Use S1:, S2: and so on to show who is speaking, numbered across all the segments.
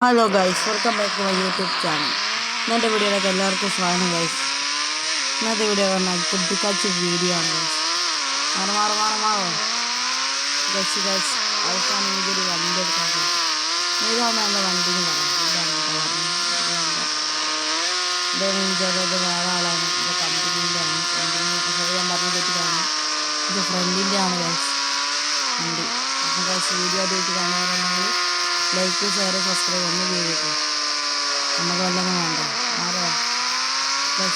S1: Hello guys, welcome back to my YouTube channel. ഇന്നത്തെ വീഡിയോയിലേക്ക് എല്ലാവർക്കും സ്വാഗതം ഗൈസ്. ഇന്നത്തെ വീഡിയോ പറഞ്ഞാൽ കുട്ടിക്കാച്ച് വീഡിയോ ആണ് ഗൈസ്. മാറോ ഗൈസ് അവസാനം ഇതൊരു വണ്ടി എടുക്കാൻ ഇതാണ് എൻ്റെ വണ്ടി എന്ന് പറയുന്നത്. ഇതാണ് ചെറുത് വേറെ ആളാണ്. ഇത് കമ്പനീൻ്റെ ആണ്. ഞാൻ പറഞ്ഞ തെറ്റിലാണ്. ഇത് ഫ്രണ്ടിൻ്റെ ആണ് ഗൈസ് വണ്ടി. അപ്പം ഗൈസ് വീഡിയോ ആയിട്ട് കാണാറുണ്ടെങ്കിൽ ലൈക്ക് ഷെയർ സബ്സ്ക്രൈബ് ഒന്നും ചെയ്തേക്കും. നമുക്ക് വല്ലതും വേണ്ട ആരോ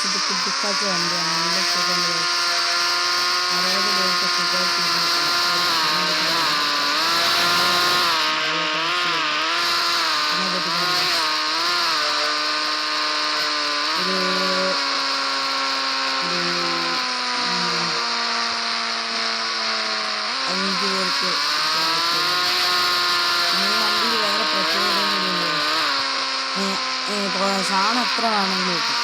S1: ഇത് കുട്ടിക്കാച്ച വണ്ടിയാണ്. നല്ല സുഖമുണ്ട്. 60 പേർക്ക് സുഖമായിട്ട് ഒരു 5 പേർക്ക് വണ്ടിയിൽ വേറെ പ്രത്യേകതകളുണ്ട്. സാധനം എത്ര വേണമെങ്കിലും കിട്ടും.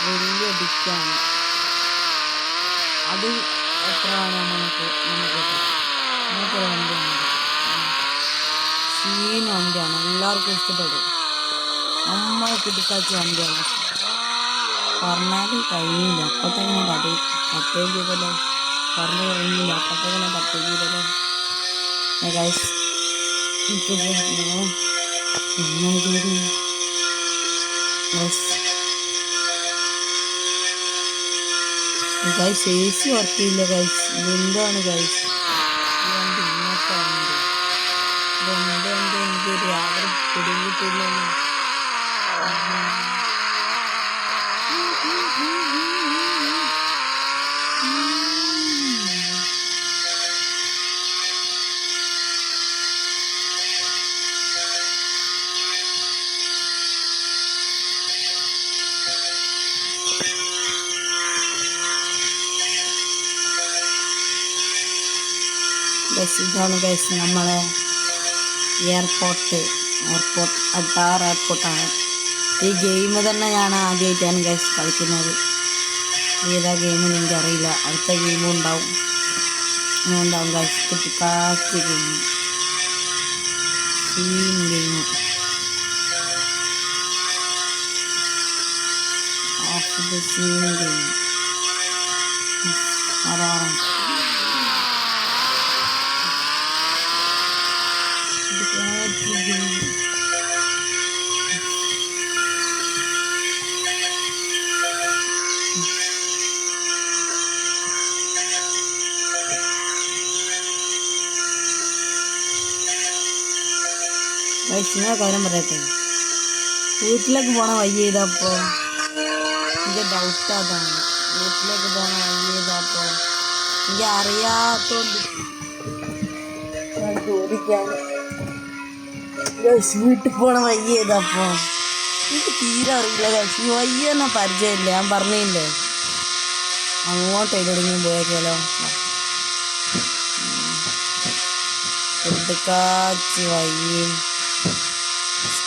S1: വലിയ ഡിക്കാണ് അത്. എത്ര വേണം നമുക്കൊരു വണ്ടിയാണ്. സീൻ വണ്ടിയാണ്, എല്ലാവർക്കും ഇഷ്ടപ്പെടും. നമ്മളെ കിട്ടിക്കാച്ച വണ്ടിയാണ്. പറഞ്ഞാൽ കഴിയില്ല. അപ്പത്തേക്കിനെ തട്ടുകയും ചെയ്തല്ലോ. പറഞ്ഞു കഴിഞ്ഞില്ല, അപ്പത്തേക്കിനെ തട്ടുകയും ചെയ്തല്ലോ. ഗൈസ് ഗൈസ് AC വർക്ക് ചെയ്യില്ല ഗൈസ്. ഇതെന്താണ് ഗൈസ്? ഇതെന്ത് ഇങ്ങനത്തെ വണ്ടി? ഇതെന്തെന്ത് എനിക്കൊരു യാതൊരു പിടികിട്ടില്ല. ഇതാണ് ഗൈസ് നമ്മളെ എയർപോർട്ട്. അട്ടാർ എയർപോർട്ടാണ്. ഈ ഗെയിം തന്നെ ഞാൻ ആദ്യമായിട്ടാണ് ഗൈസ് കളിക്കുന്നത്. ഏതാ ഗെയിമെന്ന് എനിക്കറിയില്ല. അടുത്ത ഗെയിമും ഉണ്ടാവും ഗൈസ്. കുട്ടിക്കാറ്റ് game, seen game, seen game. അതാണ് വയസ്സിനെ കാര്യം പറയട്ടെ. വീട്ടിലേക്ക് പോണ വഴി ചെയ്തപ്പോൾ എനിക്ക് ഡൗട്ട് അതാണ്. വീട്ടിലേക്ക് പോണ വഴി ചെയ്തപ്പോൾ എനിക്ക് അറിയാത്തോണ്ട് ചോദിക്കാൻ. വീട്ടിൽ പോണ വഴി ചെയ്തപ്പോ എനിക്ക് തീരെ അറിയില്ല. ഈ വഴി തന്നെ പരിചയമില്ല. ഞാൻ പറഞ്ഞില്ലേ അങ്ങോട്ട് എവിടെയെങ്കിലും പോയേക്കാലോ.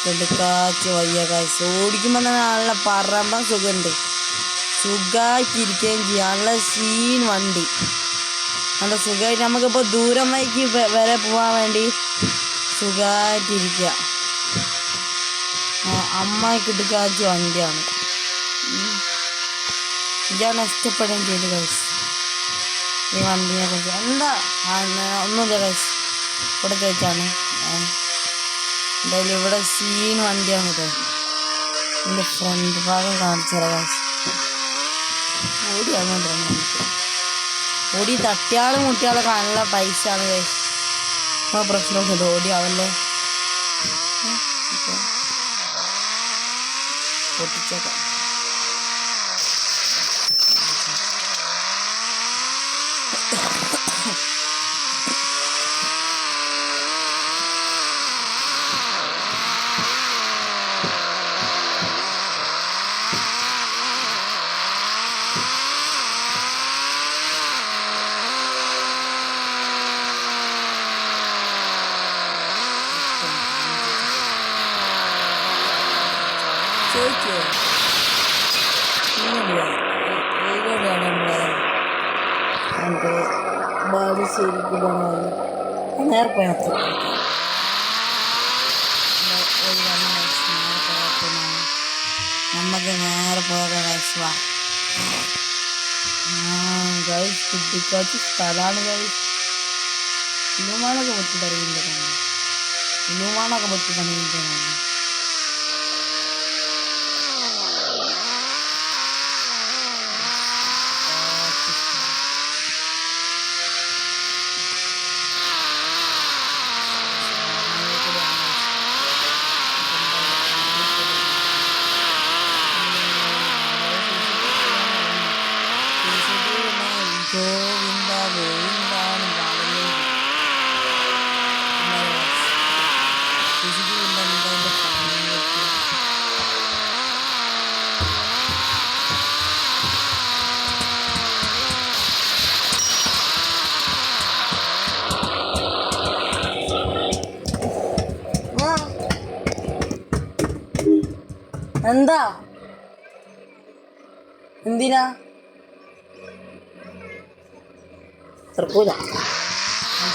S1: കുട്ടിക്കാച്ച് വയ്യ കാശ്. ഓടിക്കുമ്പോൾ തന്നെ നല്ല പറമ്പൻ സുഖമുണ്ട്. സുഖമായിട്ടിരിക്കുകയും ചെയ്യാം. നല്ല സീൻ വണ്ടി, നല്ല സുഖമായിട്ട് നമുക്കിപ്പോൾ ദൂരം വഴിക്ക് വരെ പോകാൻ വേണ്ടി സുഖമായിട്ടിരിക്കുക. കിട്ടിക്കാച്ച വണ്ടിയാണ്. ഇതാണ് ഇഷ്ടപ്പെടുകയും ചെയ്തു ഗൈസ് ഈ വണ്ടിനെ കുറിച്ച്. എന്താ ഒന്നുമില്ല ഗൈസ്, ഇവിടെ വെച്ചാണ്. എന്തായാലും ഇവിടെ സീൻ വണ്ടിയാണ് കേട്ടോ. എൻ്റെ ഫ്രണ്ട് ഭാഗം കാണിച്ചാൽ ഗൈസ്. ഓടി അങ്ങോട്ടാണ് നമുക്ക്. ഓടി തട്ടിയാളും മുട്ടിയാളൊക്കെ നല്ല പൈസ ആണ് ഗൈസ്. ആ പ്രശ്നമൊക്കെ ഓടി ആവല്ലേ. പൊട്ടിച്ചേക്കാം. ഇവിടെയാണ് നമ്മളെ ബാലുശ്ശേരിക്ക് പോകണമെന്ന് നേർപ്പയത്ത് നമുക്ക് നേരെ പോകാം ഗൈസ്. വാ ഗൈസ്, കുട്ടിക്കാച്ച് സ്ഥലമാണ് ഗൈസ്. ഇലുമാനൊക്കെ പറ്റി പറയുന്നുണ്ട്, ഇലുമാനൊക്കെ പറ്റി പണിയുന്നതാണ്. ഗോവിന്ദ ഗോവിന്ദാണ് പാടുന്നത്. എന്താ എന്തിനാ തുറക്കൂല?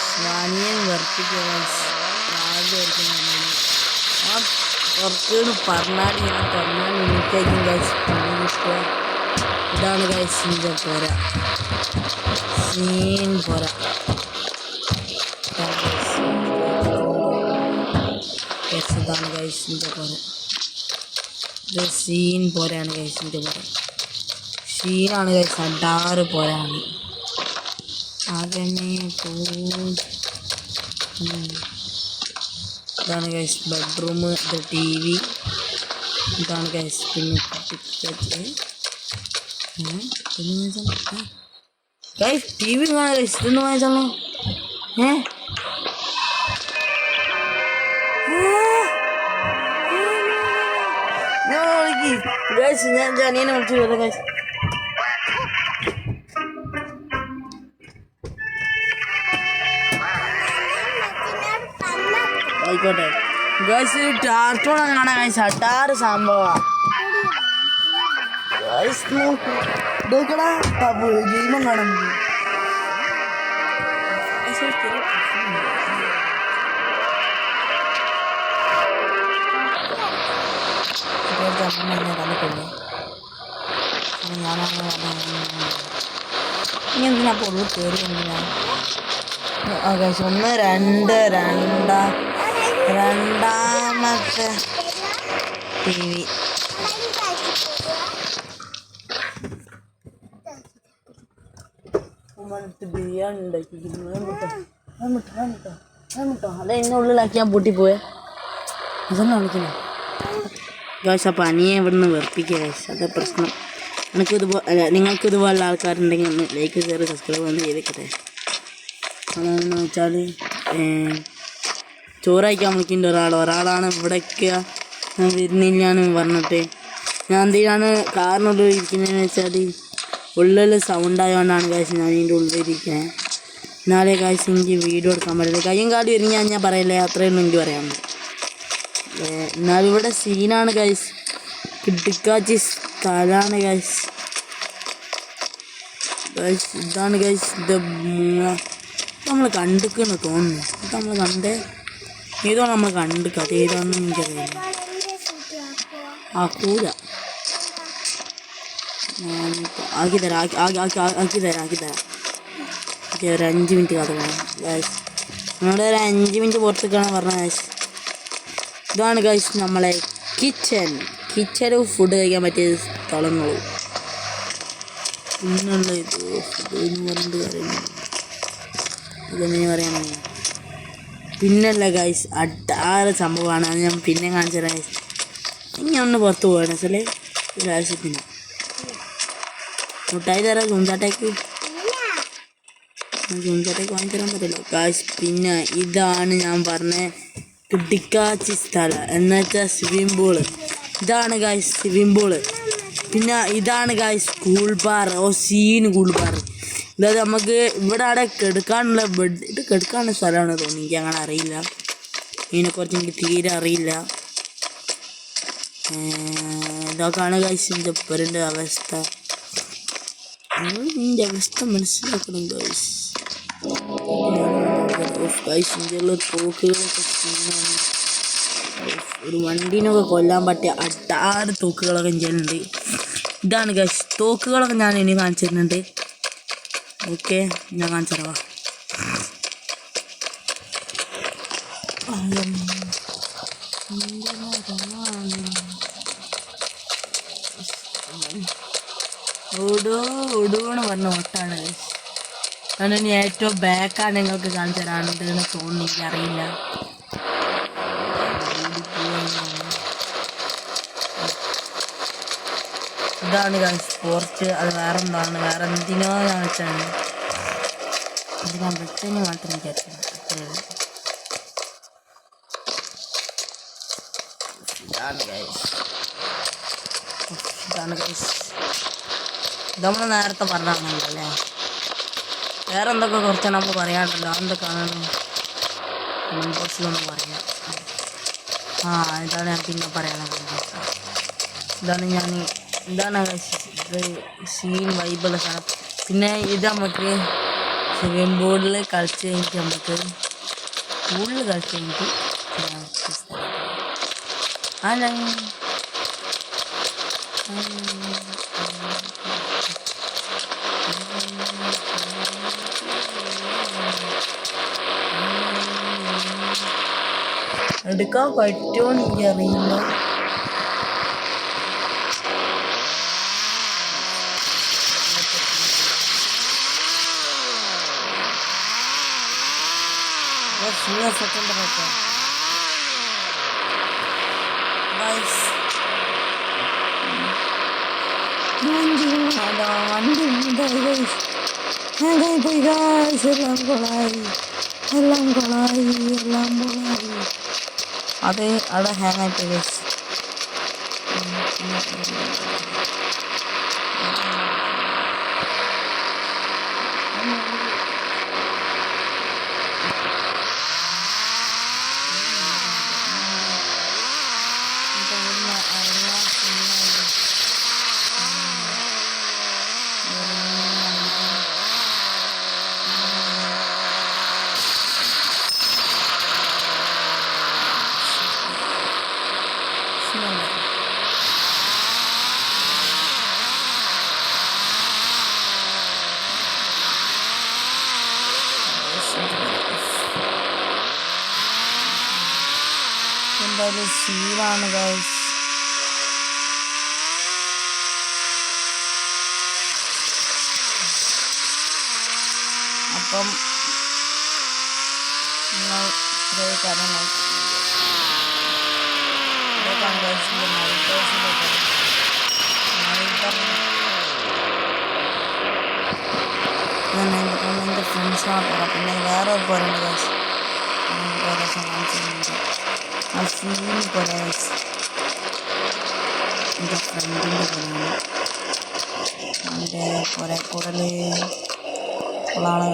S1: സ്വാനിയൻ വർക്കിക്ക് ആ വർക്കുകൾ പറഞ്ഞാൽ ഞാൻ തുറന്നാൽ എനിക്കായിരിക്കും ഗൈസ് പണി കിട്ടുക. ഇതാണ് ഗൈസ് ഇതിൻ്റെ പോരാ, സീൻ പോരാ. ഇതാണ് ഗൈസ് ഇതിൻ്റെ പോരാ, ഇത് സീൻ പോരാണ് ഗൈസ്. ഇതിൻ്റെ പോരാ സീനാണ് ഗൈസ്, അടാറ് പോരാണ്. ഇതാണ് ഗൈസ് ബെഡ്റൂം, ഇത് TV. ഇതാണ് ഗൈസ് പിന്നെ ഗൈസ് TV കാണാൻ ഗൈസ്. ഇതൊന്നും വാങ്ങിച്ചോളൂ. ഗൈസ് ഞാൻ ജനീനെ വിളിച്ചു വരാം ഗൈസ്. ആയിക്കോട്ടെ ഗൈസ്, ടാർട്ടോണാണ് കാണാൻ ഗൈസ്. അടാറ് സംഭവമാണ് ഗൈസ്. നോക്കടാ ഗെയിമും കാണാൻ കണ്ടിട്ടില്ലേ? ഞാനങ്ങനെ ഇനി എന്തിനാ അപ്പോൾ ഉള്ളു കയറി എന്തിനാ? ഗൈസ് 1 2 രണ്ടാമത്തെ TV. ബിരിയാണി ഉണ്ടാക്കിട്ടോ അതെ ഇന്ന ഉള്ളിലാക്കി ഞാൻ പൊട്ടിപ്പോയെ. അതൊന്നും കളിക്കണേ ഗൈസ്. അപ്പം അനിയെ ഇവിടുന്ന് വെറുപ്പിക്കുക ഗൈസ്, അതാ പ്രശ്നം. നിങ്ങൾക്ക് ഇതുപോലുള്ള ആൾക്കാരുണ്ടെങ്കിൽ ഒന്ന് ലൈക്ക് ഷെയർ സബ്സ്ക്രൈബ് ഒന്ന് ചെയ്തേക്കട്ടെ. അതാണെന്ന് വെച്ചാൽ ചോറയക്കാൻ വിളിക്കേണ്ട ഒരാളാണ് ഇവിടേക്ക് വരുന്നില്ലാന്ന് പറഞ്ഞിട്ട്. ഞാൻ എന്തിനാണ് കാറിനുള്ളിൽ ഇരിക്കുന്നതെന്ന് വെച്ചാൽ ഉള്ളിൽ സൗണ്ട് ആയതുകൊണ്ടാണ് ഗൈസ് ഞാൻ ഇതിൻ്റെ ഉള്ളിലിരിക്കുന്നത്. എന്നാലേ ഗൈസ് എനിക്ക് വീഡിയോ എടുക്കാൻ പറ്റില്ല. കയ്യും കാലും ഒരുങ്ങി ഞാൻ പറയില്ലേ, അത്രയൊന്നും എനിക്ക് പറയാനുണ്ട്. എന്നാലും ഇവിടെ സീനാണ് ഗൈസ്, കിട്ടിക്കാച്ചി സ്ഥലമാണ് ഗൈസ്. ഇതാണ് ഗൈസ്. ഇത് നമ്മൾ കണ്ടിക്കണെന്ന് തോന്നുന്നു. ഇത് നമ്മൾ കണ്ടേ ഏതോ നമ്മൾ കണ്ടിക്ക, അത് ഏതാണെന്ന് എനിക്കറിയില്ല. ആക്കൂല ആക്കിത്തരാം ഒരു 5 മിനിറ്റ് കഥ വേണം ഗൈസ്. നിങ്ങളുടെ ഒരു 5 മിനിറ്റ് പുറത്തേക്കാണ് പറഞ്ഞത് ഗൈസ്. ഇതാണ് ഗൈസ് നമ്മളെ കിച്ചണിൽ ഫുഡ് കഴിക്കാൻ പറ്റിയ സ്ഥലങ്ങളും. പിന്നുള്ള ഇത് ഫുഡ് എന്ന് പറഞ്ഞിട്ട് കാര്യമില്ല, ഇതെങ്ങനെ പറയാനാണ്. പിന്നല്ല ഗൈസ് അടാറ് സംഭവമാണ്, അത് ഞാൻ പിന്നെ കാണിച്ചു തരാം ഗൈസ്. ഇനി ഒന്ന് പുറത്ത് പോകണം വെച്ചാൽ ഒരാവശ്യത്തിന് മുട്ടായി തരാം. ചൂഞ്ചാട്ടേക്ക് വാങ്ങി തരാൻ പറ്റില്ല ഗൈസ്. പിന്നെ ഇതാണ് ഞാൻ പറഞ്ഞ കിട്ടിക്കാച്ചി സ്ഥലം എന്ന് വെച്ചാൽ സ്വിമ്മിംഗ് പൂള്. ഇതാണ് ഗൈസ് സ്വിമ്മിംഗ് പൂള്. പിന്നെ ഇതാണ് guys cool bar. Scene cool bar. അതായത് നമുക്ക് ഇവിടെ അവിടെ കെടുക്കാനുള്ള ബെഡ്, ഇത് കെടുക്കാനുള്ള സ്ഥലമാണ് തോന്നി. എനിക്ക് അങ്ങനെ അറിയില്ല, ഇതിനെക്കുറിച്ച് എനിക്ക് തീരെ അറിയില്ല. ഇതൊക്കെയാണ് ഗൈസ് എൻ്റെ പെരൻ്റെ അവസ്ഥ. ഇതിൻ്റെ അവസ്ഥ മനസ്സിലാക്കണം ഗൈസ്. ഗൈസ് ഇന്ത്യയിലുള്ള തോക്കുകളൊക്കെ ഒരു വണ്ടീനൊക്കെ കൊല്ലാൻ പറ്റിയ അട്ടാറ് തോക്കുകളൊക്കെ ചെയ്യുന്നുണ്ട്. ഇതാണ് ഗൈസ് തോക്കുകളൊക്കെ ഞാൻ ഇനി കാണിച്ചു തരുന്നുണ്ട്. ഓക്കെ, ഞാൻ കാണിച്ചു തരാം. ഓടൂന്ന് പറഞ്ഞ ഓട്ടാണ് ഗൈസ്. അതുകൊണ്ട് ഏറ്റവും ബാക്കാണ് നിങ്ങൾക്ക് കാണിച്ചു തരാണെന്ന് തോന്നുന്നു, എനിക്കറിയില്ല. ഇതാണ് ഗൈസ് പോർച്ച്. അത് വേറെ എന്താണ്, വേറെ എന്തിനോ ഞാൻ വെച്ചാണ്. അത് ഞാൻ വെച്ചതിന് മാത്രം എനിക്കറിയില്ല. ഇതാണ് ഗൈസ്. ഇത് നമ്മൾ നേരത്തെ പറഞ്ഞാണല്ലോ അല്ലേ. വേറെ എന്തൊക്കെ കുറച്ച് നമ്മൾ പറയാണ്ടല്ലോ, എന്തൊക്കെയാണ് ബോക്സിലൊന്നും പറയാം. ഇതാണ് ഞാൻ പിന്നെ പറയാനുള്ളത്. ഇതാണ് ഇത് സീൻ വൈബുള്ള സാധനം. പിന്നെ ഇത് നമുക്ക് സ്വിമ്മിംഗ് പൂളിൽ കളിച്ച് കഴിഞ്ഞിട്ട് നമുക്ക് പൂളിൽ കളിച്ച് കഴിഞ്ഞിട്ട് എടുക്കാൻ പറ്റുമോ എനിക്കറിയില്ല. സെക്കൻഡ് എല്ലാം കൊളായി. അത് അവിടെ ഹാങ് ആയിപ്പോയി ഗൈസ്. എന്തായാലും സീനാണ് ഗൈസ്. അപ്പം നിങ്ങൾ ഇത്രയും കാര്യം എൻ്റെ ഫ്രണ്ട്സിനോട് പറയാം. പിന്നെ വേറെ ഒരു പോലുണ്ട് ഗൈസ്, ആ സീൻ പോലെ എൻ്റെ ഫ്രണ്ടിൻ്റെ പോലെയാണ്. എൻ്റെ കുറേ കൂടുതൽ ഉള്ളാണ്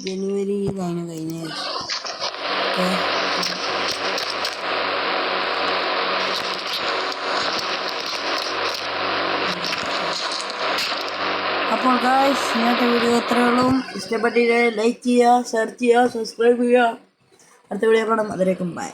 S1: ജനുവരി കഴിഞ്ഞ അപ്പോൾ ഗൈസ്, ഇന്നത്തെ വീഡിയോ ഇത്രയേ ഉള്ളൂ. ഇഷ്ടപ്പെട്ടിട്ട് ലൈക്ക് ചെയ്യുക, ഷെയർ ചെയ്യുക, സബ്സ്ക്രൈബ് ചെയ്യുക. അടുത്ത വീഡിയോ കാണാം. അതിലേക്കും ബൈ.